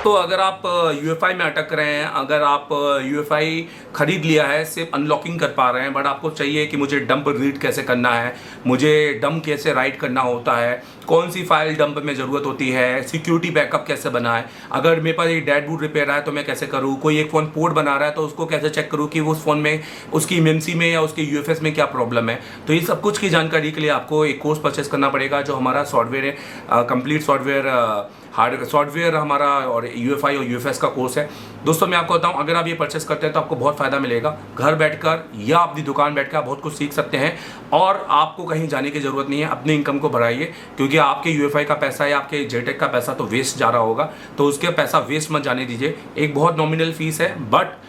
तो अगर आप यूएफआई में अटक रहे हैं, अगर आप यूएफआई खरीद लिया है, सिर्फ अनलॉकिंग कर पा रहे हैं, बट आपको चाहिए कि मुझे डंप रीड कैसे करना है, मुझे डंप कैसे राइट करना होता है, कौन सी फाइल डंप में ज़रूरत होती है, सिक्योरिटी बैकअप कैसे बनाए, अगर मेरे पास एक डेड बूट रिपेयर है तो मैं कैसे करूँ, कोई एक फ़ोन पोर्ट बना रहा है तो उसको कैसे चेक करूँ कि उस फ़ोन में उसकी एमएमसी में या उसके यूएफएस में क्या प्रॉब्लम है। तो ये सब कुछ की जानकारी के लिए आपको एक कोर्स परचेस करना पड़ेगा, जो हमारा सॉफ्टवेयर है, कंप्लीट सॉफ्टवेयर हार्ड सॉफ्टवेयर हमारा और यूएफआई और यूएफएस का कोर्स है। दोस्तों मैं आपको बताऊं, अगर आप ये परचेस करते हैं तो आपको बहुत फ़ायदा मिलेगा। घर बैठकर या अपनी दुकान बैठकर आप बहुत कुछ सीख सकते हैं और आपको कहीं जाने की ज़रूरत नहीं है। अपनी इनकम को बढ़ाइए, क्योंकि आपके यूएफआई का पैसा या आपके जेटेक का पैसा तो वेस्ट जा रहा होगा, तो उसके पैसा वेस्ट मत जाने दीजिए। एक बहुत नॉमिनल फीस है, बट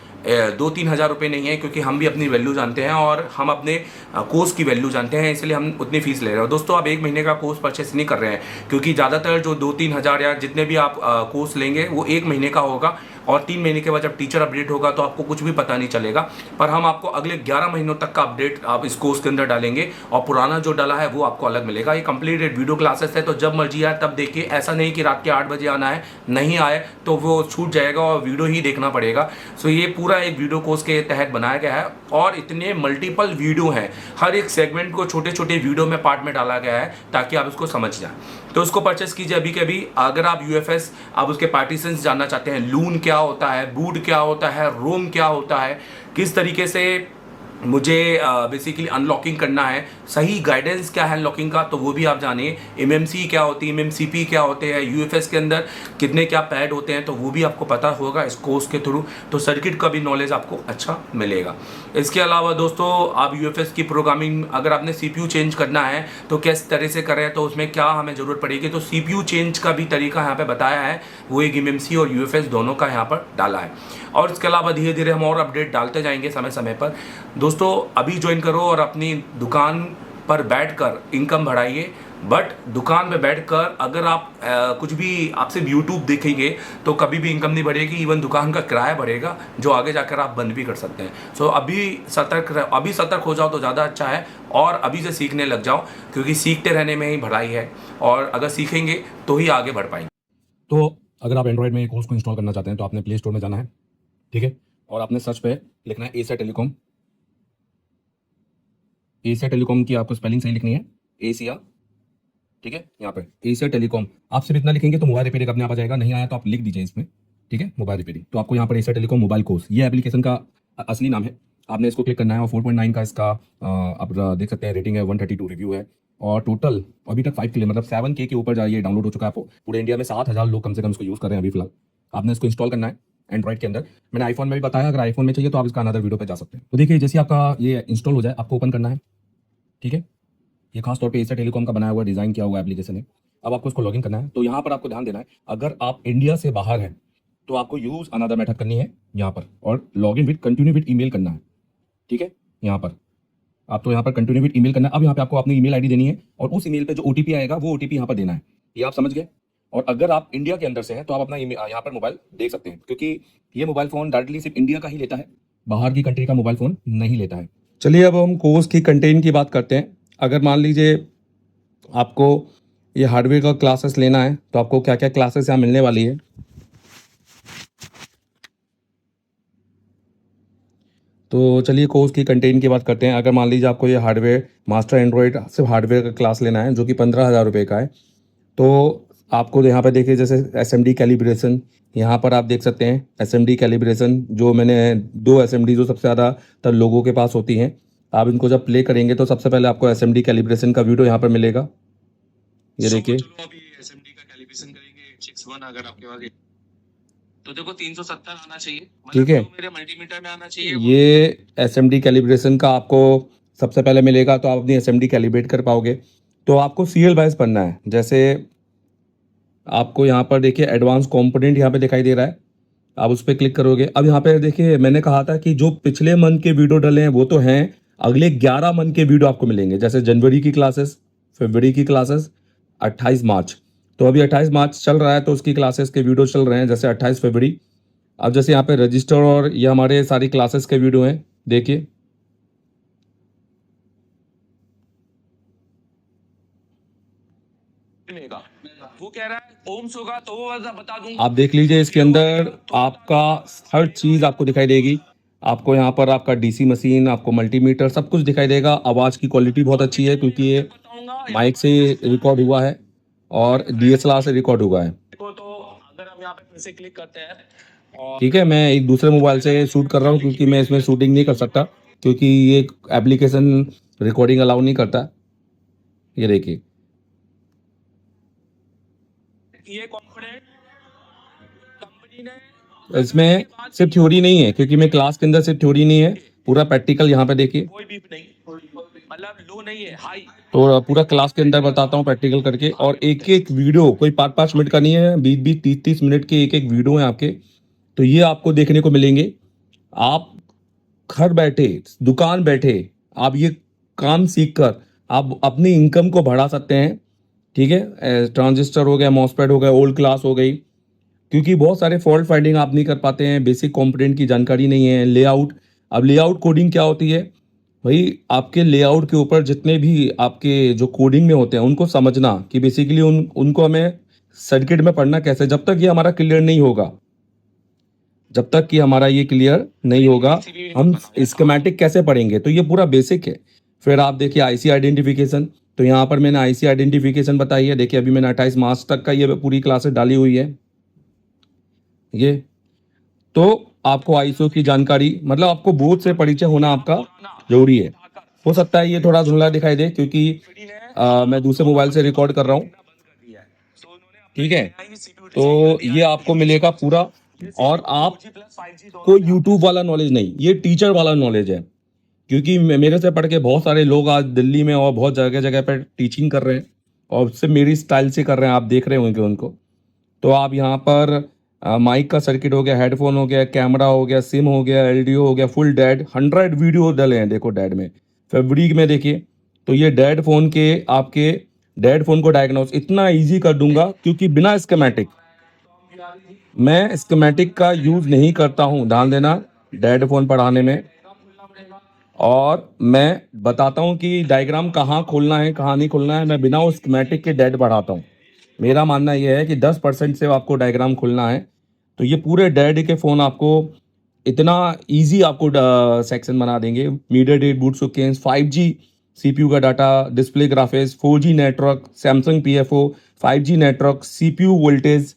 2-3 हज़ार रुपये नहीं है, क्योंकि हम भी अपनी वैल्यू जानते हैं और हम अपने कोर्स की वैल्यू जानते हैं, इसलिए हम उतनी फीस ले रहे हैं। दोस्तों आप 1 महीने का कोर्स परचेस नहीं कर रहे हैं, क्योंकि ज़्यादातर जो 2-3 हज़ार या जितने भी आप कोर्स लेंगे वो 1 महीने का होगा, और 3 महीने के बाद जब टीचर अपडेट होगा तो आपको कुछ भी पता नहीं चलेगा। पर हम आपको अगले 11 महीनों तक का अपडेट आप इस कोर्स के अंदर डालेंगे, और पुराना जो डाला है वो आपको अलग मिलेगा। ये कंप्लीट वीडियो क्लासेस है, तो जब मर्जी आए तब देखिए। ऐसा नहीं कि रात के 8 बजे आना है, नहीं आए तो वो छूट जाएगा और वीडियो ही देखना पड़ेगा। सो ये पूरा एक वीडियो कोर्स के तहत बनाया गया है, और इतने मल्टीपल वीडियो हैं, हर एक सेगमेंट को छोटे छोटे वीडियो में पार्ट में डाला गया है ताकि आप इसको समझ जाएं। तो उसको परचेस कीजिए अभी के अभी। अगर आप यूएफएस, आप उसके पार्टीशंस जानना चाहते हैं, लून क्या होता है, बूट क्या होता है, रोम क्या होता है, किस तरीके से मुझे बेसिकली अनलॉकिंग करना है, सही गाइडेंस क्या है अनलॉकिंग का, तो वो भी आप जानिए। एमएमसी क्या होती है, एमएमसीपी क्या होते हैं, यूएफएस के अंदर कितने क्या पैड होते हैं, तो वो भी आपको पता होगा इस कोर्स के थ्रू। तो सर्किट का भी नॉलेज आपको अच्छा मिलेगा। इसके अलावा दोस्तों, आप यूएफएस की प्रोग्रामिंग, अगर आपने सीपीयू चेंज करना है तो किस तरह से करें, तो उसमें क्या हमें ज़रूरत पड़ेगी, तो सीपीयू चेंज का भी तरीका यहाँ पर बताया है। वो एक एमएमसी और यूएफएस दोनों का यहाँ पर डाला है, और इसके अलावा धीरे धीरे हम और अपडेट डालते जाएंगे समय समय पर। दोस्तों अभी ज्वाइन करो और अपनी दुकान पर बैठकर इनकम बढ़ाइए। बट दुकान में बैठकर अगर आप कुछ भी आपसे यूट्यूब देखेंगे तो कभी भी इनकम नहीं बढ़ेगी, इवन दुकान का किराया बढ़ेगा, जो आगे जाकर आप बंद भी कर सकते हैं। सो अभी सतर्क हो जाओ तो ज़्यादा अच्छा है, और अभी से सीखने लग जाओ, क्योंकि सीखते रहने में ही बढ़ाई है, और अगर सीखेंगे तो ही आगे बढ़ पाएंगे। तो अगर आप एंड्रॉयड में एक कोर्स को इंस्टॉल करना चाहते हैं तो आपने प्ले स्टोर में जाना है, ठीक है, और आपने सर्च पे लिखना है एशिया टेलीकॉम। एशिया टेलीकॉम की आपको स्पेलिंग सही लिखनी है, एशिया, ठीक है, यहाँ पे एशिया टेलीकॉम। आप सिर्फ इतना लिखेंगे तो मोबाइल रिपेयरिंग अपने आप आ जाएगा, नहीं आया तो आप लिख दीजिए इसमें, ठीक है, मोबाइल रिपेयरिंग। तो आपको यहाँ पर एशिया टेलीकॉम मोबाइल कोर्स, ये एप्लीकेशन का असली नाम है। आपने इसको क्लिक करना है, और 4.9 का इसका आप देख सकते हैं रेटिंग है, 132 रिव्यू है, और टोटल अभी तक 5 के, मतलब 7K के ऊपर जाइए डाउनलोड हो चुका है। आपको पूरे इंडिया में 7,000 लोग कम से कम इसको यूज़ कर रहे हैं अभी फिलहाल। आपने इसको इंस्टॉल करना है एंड्रॉइड के अंदर। मैंने आईफोन में भी बताया, अगर आईफोन में चाहिए तो आप इसका अनदर वीडियो पे जा सकते हैं। तो देखिए, जैसे आपका ये इंस्टॉल हो जाए आपको ओपन करना है, ठीक है। ये खास तौर पे एशिया टेलीकॉम का बनाया हुआ, डिज़ाइन किया हुआ एप्लीकेशन है। अब आपको इसको लॉगिन करना है, तो यहाँ पर आपको ध्यान देना है, अगर आप इंडिया से बाहर हैं तो आपको यूज़ अनदर मेथड करनी है यहाँ पर, और login with continue with email करना है, ठीक है। यहाँ पर आपको यहाँ पर कंटिन्यू विद ईमेल करना है। अब यहाँ पे आपको अपनी ईमेल आईडी देनी है, और उस ईमेल पे जो ओटीपी आएगा वो ओटीपी यहाँ पर देना है। ये आप समझ गए। और अगर आप इंडिया के अंदर से हैं तो आप अपना यहाँ पर मोबाइल देख सकते हैं, क्योंकि ये मोबाइल फ़ोन डायरेक्टली सिर्फ इंडिया का ही लेता है, बाहर की कंट्री का मोबाइल फ़ोन नहीं लेता है। चलिए अब हम कोर्स की कंटेंट की बात करते हैं। अगर मान लीजिए आपको ये हार्डवेयर का क्लासेस लेना है तो आपको क्या क्या क्लासेस यहाँ मिलने वाली है। तो चलिए कोर्स की कंटेंट की बात करते हैं। अगर मान लीजिए आपको ये हार्डवेयर मास्टर एंड्रॉयड सिर्फ हार्डवेयर का क्लास लेना है, जो कि 15,000 रुपये का है, तो आपको यहाँ पर देखिए, जैसे एसएमडी कैलिब्रेशन, यहाँ पर आप देख सकते हैं एसएमडी कैलिब्रेशन, जो मैंने 2 एसएमडी जो सबसे ज़्यादातर लोगों के पास होती हैं, आप इनको जब प्ले करेंगे तो सबसे पहले आपको एसएमडी कैलिब्रेशन का वीडियो यहाँ पर मिलेगा। ये देखिए, चलो अभी एसएमडी का कैलिब्रेशन करेंगे 6.1। अगर आपके पास तो देखो 370 आना चाहिए, ठीक है। जो मेरे मल्टीमीटर में आना चाहिए। ये एसएमडी कैलिब्रेशन का आपको सबसे पहले मिलेगा, तो आप अपनी एसएमडी कैलिब्रेट कर पाओगे। तो आपको सीरियल वाइज पढ़ना है। जैसे आपको यहाँ पर देखिए एडवांस कंपोनेंट यहाँ पे दिखाई दे रहा है, आप उस पर क्लिक करोगे। अब यहाँ पे देखिए, मैंने कहा था कि जो पिछले मंथ के वीडियो डले हैं वो तो हैं, अगले 11 मंथ के वीडियो आपको मिलेंगे। जैसे जनवरी की क्लासेस, फरवरी की क्लासेस, 28 मार्च, तो अभी 28 मार्च चल रहा है तो उसकी क्लासेस के वीडियो चल रहे हैं, जैसे 28 फरवरी। अब जैसे यहाँ पे रजिस्टर और ये हमारे सारी क्लासेस के वीडियो हैं, देखिए। वो कह रहा है ओम्स होगा तो वो बता दूंगा। आप देख लीजिए इसके अंदर आपका हर चीज़ आपको दिखाई देगी। आपको यहाँ पर आपका डीसी मशीन, आपको मल्टीमीटर, सब कुछ दिखाई देगा। आवाज़ की क्वालिटी बहुत अच्छी है क्योंकि ये माइक से रिकॉर्ड हुआ है और DSLR से रिकॉर्ड हुआ है। देखो तो अगर हम यहाँ पे फिर से क्लिक करते हैं और ठीक है, मैं एक दूसरे मोबाइल से शूट कर रहा हूँ क्योंकि मैं इसमें शूटिंग नहीं कर सकता क्योंकि ये एप्लीकेशन रिकॉर्डिंग अलाउ नहीं करता। ये देखिए, ये कॉन्फिडेंट कंपनी ने इसमें सिर्फ थ्योरी नहीं है क्योंकि मैं क्लास के अंदर सिर्फ थ्योरी नहीं है, पूरा प्रैक्टिकल यहाँ पे देखिए। कोई भी नहीं, मतलब लो नहीं है, हाई। तो पूरा क्लास के अंदर बताता हूँ प्रैक्टिकल करके, और एक एक वीडियो कोई 5-5 मिनट का नहीं है, 20-20, 30-30 मिनट के एक एक वीडियो है आपके। तो ये आपको देखने को मिलेंगे। आप घर बैठे, दुकान बैठे, आप ये काम सीख कर आप अपनी इनकम को बढ़ा सकते हैं। ठीक है, ट्रांजिस्टर हो गया, मॉसफेट हो गया, ओल्ड क्लास हो गई, क्योंकि बहुत सारे फॉल्ट फाइंडिंग आप नहीं कर पाते हैं, बेसिक कंपोनेंट की जानकारी नहीं है, लेआउट। अब लेआउट कोडिंग क्या होती है भाई? आपके लेआउट के ऊपर जितने भी आपके जो कोडिंग में होते हैं उनको समझना कि बेसिकली उनको हमें सर्किट में पढ़ना कैसे, जब तक ये हमारा क्लियर नहीं होगा, जब तक कि हमारा ये क्लियर नहीं होगा हम स्कीमेटिक कैसे पढ़ेंगे। तो ये पूरा बेसिक है। फिर आप देखिए आईसी आइडेंटिफिकेशन, तो यहाँ पर मैंने आईसी आइडेंटिफिकेशन बताई है। देखिए अभी मैंने 28 मार्च तक का ये पूरी क्लासेस डाली हुई है। ये तो आपको आईएसओ की जानकारी, मतलब आपको बोर्ड से परिचय होना आपका जरूरी है। हो सकता है ये थोड़ा धुंधला दिखाई दे क्योंकि मैं दूसरे मोबाइल से रिकॉर्ड कर रहा हूँ। ठीक है, तो ये आपको मिलेगा पूरा, और आप कोई यूट्यूब वाला नॉलेज नहीं, ये टीचर वाला नॉलेज है। क्योंकि मेरे से पढ़ के बहुत सारे लोग आज दिल्ली में और बहुत जगह जगह पर टीचिंग कर रहे हैं और उससे मेरी स्टाइल से कर रहे हैं, आप देख रहे होंगे उनको। तो आप यहाँ पर माइक का सर्किट हो गया, हेडफोन हो गया, कैमरा हो गया, सिम हो गया, एलडीओ हो गया, फुल डेड 100 वीडियो डले हैं। देखो डेड में, फैब्रिक में देखिए। तो ये डेड फोन के, आपके डेड फोन को डायग्नोस इतना इजी कर दूंगा क्योंकि बिना स्कीमेटिक, मैं स्कीमेटिक का यूज नहीं करता हूँ, ध्यान देना, डेड फोन पढ़ाने में। और मैं बताता हूँ कि डायग्राम कहाँ खोलना है कहाँ नहीं खोलना है, मैं बिना उस स्कीमेटिक के डेड पढ़ाता हूँ। मेरा मानना यह है कि 10% से आपको डायग्राम खोलना है। तो ये पूरे डेड के फ़ोन आपको इतना इजी आपको सेक्शन बना देंगे। मीडियाटेक बूटसुकेंस 5G CPU का data, display graphics, 4G network, Samsung PFO, 5G network, CPU voltage,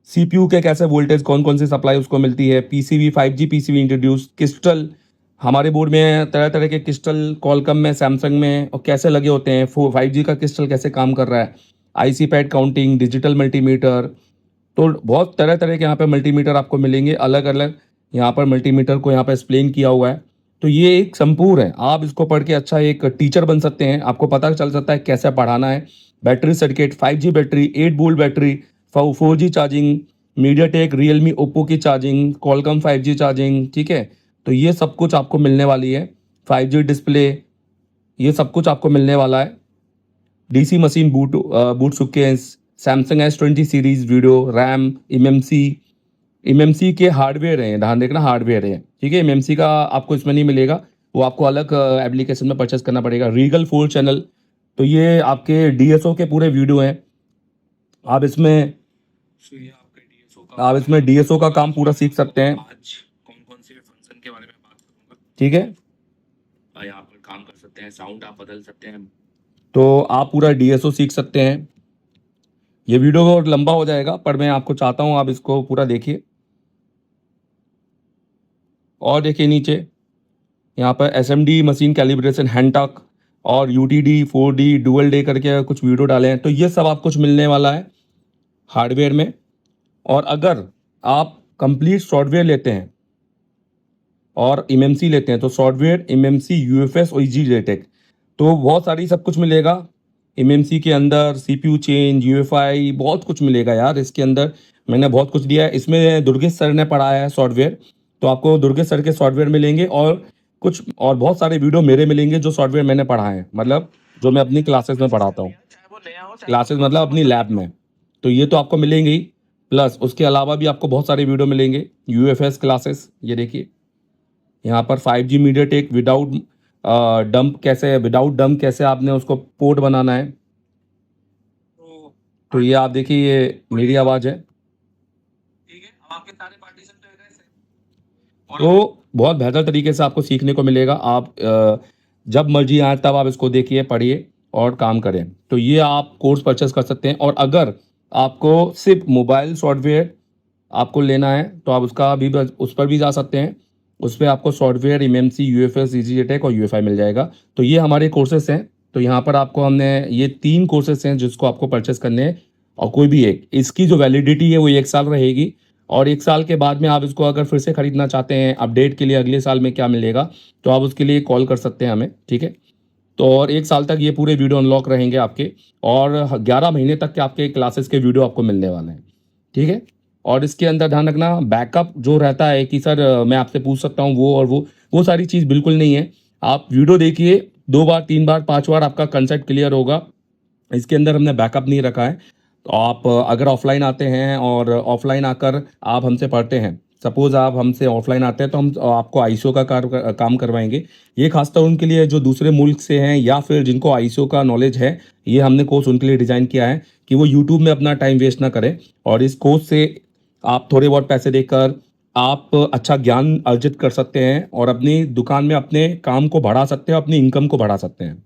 CPU के कैसे वोल्टेज, कौन कौन सी सप्लाई उसको मिलती है, PCB 5G PCB introduce, crystal हमारे बोर्ड में तरह तरह के क्रिस्टल, कॉलकम में, सैमसंग में, और कैसे लगे होते हैं, 5G का क्रिस्टल कैसे काम कर रहा है, IC pad counting, digital multimeter. तो बहुत तरह तरह के यहाँ पे मल्टीमीटर आपको मिलेंगे, अलग अलग यहाँ पर मल्टीमीटर को यहाँ पर एक्सप्लेन किया हुआ है। तो ये एक संपूर्ण है, आप इसको पढ़ के अच्छा एक टीचर बन सकते हैं, आपको पता चल सकता है कैसे पढ़ाना है। Battery circuit, 5G battery, 8 volt battery, 4G charging, MediaTek, Realme, Oppo की चार्जिंग, कॉलकम 5G चार्जिंग। ठीक है, तो ये सब कुछ आपको मिलने वाली है। 5G डिस्प्ले, ये सब कुछ आपको मिलने वाला है। डीसी मशीन, बूटसुकेंस, Samsung S20 series, video RAM, MMC के हार्डवेयर हैं, ध्यान देखना हार्डवेयर है। ठीक है, एमएमसी का आपको इसमें नहीं मिलेगा, वो आपको अलग एप्लीकेशन में परचेस करना पड़ेगा। रीगल 4 चैनल, तो ये आपके डीएसओ के पूरे वीडियो हैं। आप इसमें डीएसओ का काम पूरा सीख सकते हैं। आज कौन कौन से फंक्शन के बारे में बात करूंगा। ठीक है, यहाँ पर काम कर सकते हैं, साउंड आप बदल सकते हैं। तो आप पूरा डीएसओ सीख सकते हैं। ये वीडियो बहुत लंबा हो जाएगा पर मैं आपको चाहता हूं आप इसको पूरा देखिए। और देखिए नीचे यहाँ पर एसएमडी मशीन कैलिब्रेशन, हैंडटॉक और यूटीडी 4D डुअल डे करके कुछ वीडियो डाले हैं। तो ये सब आप कुछ मिलने वाला है हार्डवेयर में। और अगर आप कंप्लीट सॉफ्टवेयर लेते हैं और एमएमसी लेते हैं, तो सॉफ्टवेयर एमएमसी, यूएफएस और जीटेक, तो बहुत सारी सब कुछ मिलेगा एमएमसी के अंदर। सीपीयू चेंज, यूएफआई, बहुत कुछ मिलेगा यार इसके अंदर। मैंने बहुत कुछ दिया है इसमें, दुर्गेश सर ने पढ़ाया है सॉफ्टवेयर, तो आपको दुर्गेश सर के सॉफ्टवेयर मिलेंगे और कुछ और बहुत सारे वीडियो मेरे मिलेंगे जो सॉफ्टवेयर मैंने पढ़ाए हैं, मतलब जो मैं अपनी क्लासेस में पढ़ाता हूँ। क्लासेस मतलब अपनी लैब में, तो ये तो आपको मिलेंगे ही। प्लस उसके अलावा भी आपको बहुत सारे वीडियो मिलेंगे, यूएफएस क्लासेस। ये देखिए यहाँ पर 5G मीडियाटेक विदाउट डंप कैसे, विदाउट डंप कैसे आपने उसको पोर्ट बनाना है। तो तो ये आप देखिए, ये मेरी आवाज़ है। ठीक है, अब आपके सारे पार्टीशन तो एक ऐसे तो बहुत बेहतर तरीके से आपको सीखने को मिलेगा। आप जब मर्जी आए तब आप इसको देखिए, पढ़िए और काम करें। तो ये आप कोर्स परचेस कर सकते हैं। और अगर आपको सिर्फ मोबाइल सॉफ्टवेयर आपको लेना है तो आप उसका भी उस पर भी जा सकते हैं। उस पर आपको सॉफ्टवेयर, एमएमसी, यूएफएस, ईजीटेक और यूएफआई मिल जाएगा। तो ये हमारे कोर्सेस हैं। तो यहाँ पर आपको हमने ये 3 कोर्सेस हैं जिसको आपको परचेस करने हैं, और कोई भी एक, इसकी जो वैलिडिटी है वो 1 साल रहेगी। और 1 साल के बाद में आप इसको अगर फिर से खरीदना चाहते हैं अपडेट के लिए, अगले साल में क्या मिलेगा, तो आप उसके लिए कॉल कर सकते हैं हमें, ठीक है। तो और 1 साल तक ये पूरे वीडियो अनलॉक रहेंगे आपके, और 11 महीने तक के आपके क्लासेस के वीडियो आपको मिलने वाले हैं, ठीक है। और इसके अंदर ध्यान रखना, बैकअप जो रहता है कि सर मैं आपसे पूछ सकता हूँ वो और वो सारी चीज़ बिल्कुल नहीं है। आप वीडियो देखिए 2 बार, 3 बार, 5 बार, आपका कंसेप्ट क्लियर होगा। इसके अंदर हमने बैकअप नहीं रखा है। तो आप अगर ऑफलाइन आते हैं और ऑफलाइन आकर आप हमसे पढ़ते हैं, सपोज़ आप हमसे ऑफलाइन आते हैं, तो हम आपको आईसीओ का काम करवाएंगे। ये खासतौर उनके लिए जो दूसरे मुल्क से हैं या फिर जिनको आईसीओ का नॉलेज है, ये हमने कोर्स उनके लिए डिज़ाइन किया है कि वो यूट्यूब में अपना टाइम वेस्ट ना करें। और इस कोर्स से आप थोड़े बहुत पैसे देकर आप अच्छा ज्ञान अर्जित कर सकते हैं और अपनी दुकान में अपने काम को बढ़ा सकते हैं, अपनी इनकम को बढ़ा सकते हैं।